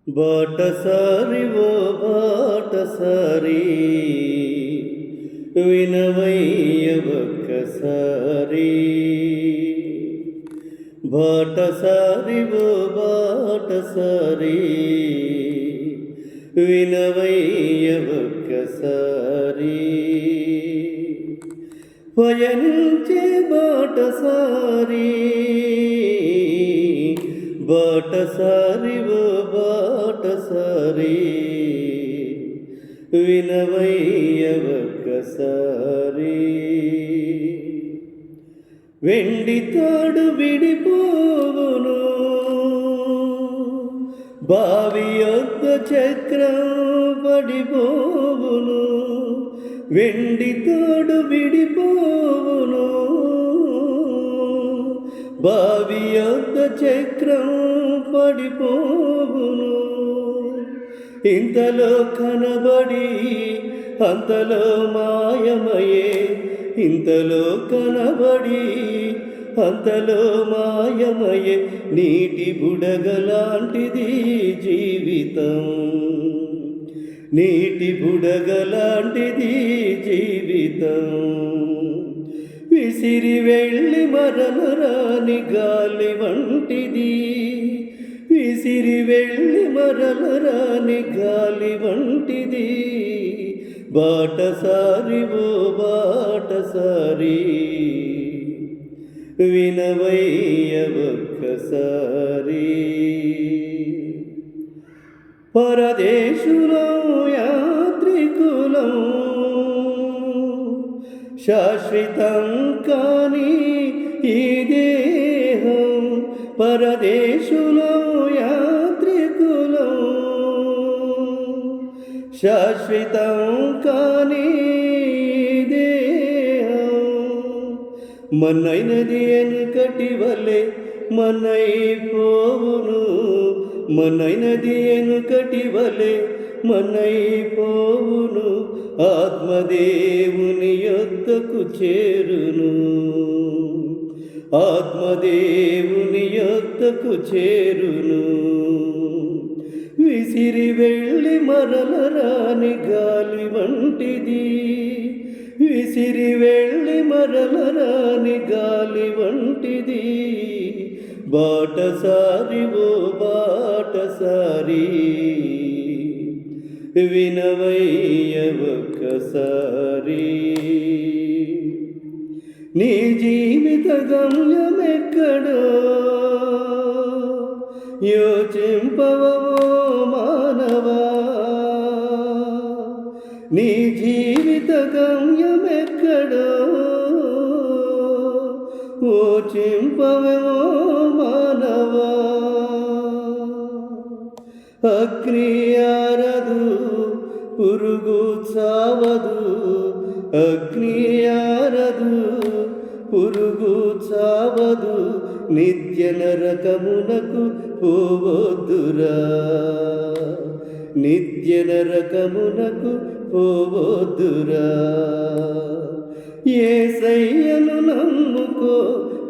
బాటసారి ఓ బాటసారి వినవయ్య ఒక్కసారి. బాటసారి ఓ బాటసారి వినవయ్య ఒక్కసారి. పయనించే బాటసారి బాటసారి ఓ బాటసారి వినవయ్య ఒక్కసారి. వెండి తాడు విడిపోవును, బావి యొద్ద చక్రం పడిపోవును. వెండి తాడు విడిపోవును, బావి యొద్ద చక్రం పడిపోవును. ఇంతలో కనబడి అంతలో మాయమయే, ఇంతలో కనబడి అంతలో మాయమయే. నీటి బుడగలాంటిది జీవితం, నీటి బుడగలాంటిది జీవితం. విసిరి వెళ్ళి మరల రాని గాలి వంటిది, విసిరి వెళ్ళి మరల రాని గాలి వంటిది. బాటసారి ఓ బాటసారి వినవయ్య ఒక్కసారి. పరదేశులం యాత్రికులం, శాశ్వతం కాని ఈ దేహం. పరదేశులం యాత్రికులం, శాశ్వతం కాని దేహం. మనైనది ఎనుకటి వలె మనైపోవును, మనైనది ఎనుకటి వలె మనైపోవును. ఆత్మదేవుని యొద్దకు చేరును, ఆత్మదేవుని యొద్దకు చేరును. విసిరి వెళ్ళి మరల రాని గాలి వంటిది, విసిరి వెళ్ళి మరల రాని గాలి వంటిది. బాటసారి ఓ బాటసారి వినవయ్య ఒక్కసారి. నీ జీవిత గమ్యమెక్కడో యోచింపవో మానవా, నీ జీవిత గమ్యమెక్కడో యోచింపవో మానవా. అగ్ని ఆరదు పురుగు చావదు, అగ్ని ఆరదు పురుగు చావదు. నిత్య నరకమునకు పోవద్దురా, నిత్య నరకమునకు పోవద్దురా. యేసయ్యను నమ్ముకో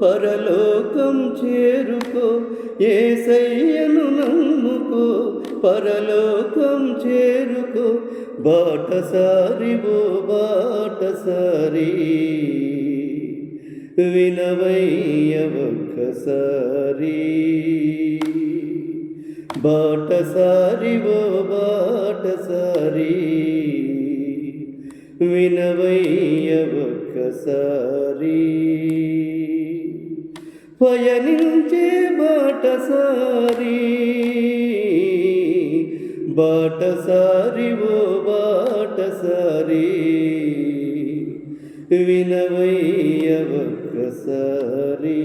పరలోకం చేరుకో, యేసయ్యను నమ్ముకో పరలోకం చేరుకో. బాటసారి ఓ బాటసారి వినవయ్య ఒక్కసారి. బాటసారి ఓ బాటసారి వినవయ్య ఒక్కసారి. పయనించే బాటసారి బాటసారి ఓ బాటసారి వినవయ్య ఒక్కసారి.